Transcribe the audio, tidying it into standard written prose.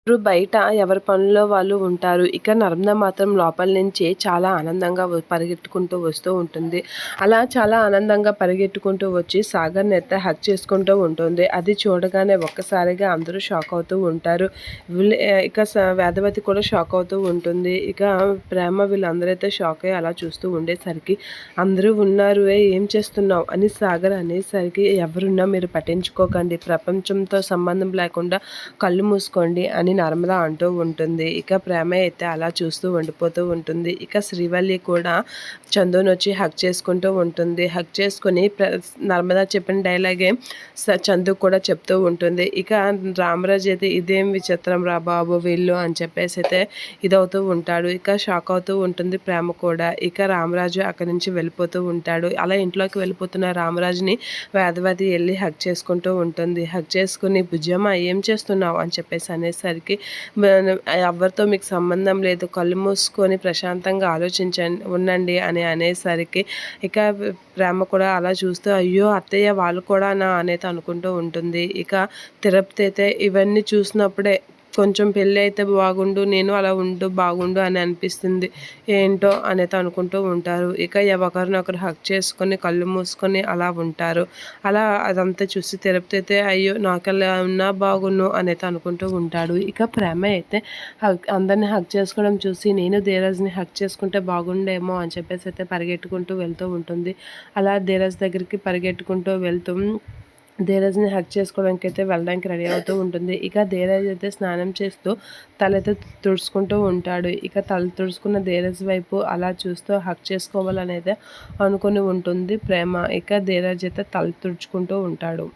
బయట ఎవరి పనుల్లో వాళ్ళు ఉంటారు. ఇక నర్మద మాత్రం లోపల నుంచి చాలా ఆనందంగా పరిగెత్తుకుంటూ వస్తూ ఉంటుంది. అలా చాలా ఆనందంగా పరిగెత్తుకుంటూ వచ్చి సాగర్‌ని అయితే హగ్ చేసుకుంటూ ఉంటుంది. అది చూడగానే ఒక్కసారిగా అందరూ షాక్ అవుతూ ఉంటారు. ఇక వేదవతి కూడా షాక్ అవుతూ ఉంటుంది. ఇక ప్రేమ వీళ్ళందరూ అయితే షాక్ అయ్యి అలా చూస్తూ ఉండేసరికి అందరూ ఉన్నారు ఏం చేస్తున్నావు అని సాగర్ అనేసరికి ఎవరున్నా మీరు పట్టించుకోకండి. ప్రపంచంతో సంబంధం లేకుండా కళ్ళు మూసుకోండి అని నర్మద అంటూ ఉంటుంది. ఇక ప్రేమ అయితే అలా చూస్తూ ఉండిపోతూ ఉంటుంది. ఇక శ్రీవల్లి కూడా చందుని వచ్చి హగ్ చేసుకుంటూ ఉంటుంది. హగ్ చేసుకుని నర్మద చెప్పిన డైలాగే చందు కూడా చెప్తూ ఉంటుంది. ఇక రామరాజు అయితే ఇదేం విచిత్రం రా బాబు వీళ్ళు అని చెప్పేసి అయితే ఇదవుతూ ఉంటాడు. ఇక షాక్ అవుతూ ఉంటుంది ప్రేమ కూడా. ఇక రామరాజు అక్కడి నుంచి వెళ్ళిపోతూ ఉంటాడు. అలా ఇంట్లోకి వెళ్ళిపోతున్న రామరాజుని వేదవతి వెళ్ళి హగ్ చేసుకుంటూ ఉంటుంది. హగ్ చేసుకుని బుజ్జమ్మ ఏం చేస్తున్నావు అని చెప్పేసి అనేసరికి ఎవరితో మీకు సంబంధం లేదు, కళ్ళు మూసుకొని ప్రశాంతంగా ఉండండి అని అనేసరికి ఇక ప్రేమ కూడా అలా చూస్తూ అయ్యో అత్తయ్య వాళ్ళు కూడానా అనేది అనుకుంటూ ఉంటుంది. ఇక తిరుపతి అయితే ఇవన్నీ చూసినప్పుడే కొంచెం పెళ్ళి అయితే బాగుండు, నేను అలా ఉంటూ బాగుండు అని అనిపిస్తుంది ఏంటో అనేది అనుకుంటూ ఉంటారు. ఇక ఒకరినొకరు హగ్ చేసుకొని కళ్ళు మూసుకొని అలా ఉంటారు. అలా అదంతా చూసి తిరుపతి అయితే అయ్యో నాకలా ఉన్నా బాగున్ను అనేది అనుకుంటూ ఉంటాడు. ఇక ప్రేమ అయితే అందరిని హగ్ చేసుకోవడం చూసి నేను ధీరజ్ని హగ్ చేసుకుంటే బాగుండేమో అని చెప్పేసి అయితే పరిగెట్టుకుంటూ వెళ్తూ ఉంటుంది. అలా ధీరజ్ దగ్గరికి పరిగెట్టుకుంటూ వెళ్తూ ధీరజ్ని హగ్ చేసుకోవడానికి అయితే వెళ్ళడానికి రెడీ అవుతూ ఉంటుంది. ఇక ధీరజ్ అయితే స్నానం చేస్తూ తలైతే తుడుచుకుంటూ ఉంటాడు. ఇక తల తుడుచుకున్న ధీరజ్ వైపు అలా చూస్తూ హగ్ చేసుకోవాలనేది అనుకుని ఉంటుంది ప్రేమ. ఇక ధీరజ్ అయితే తల తుడుచుకుంటూ ఉంటాడు.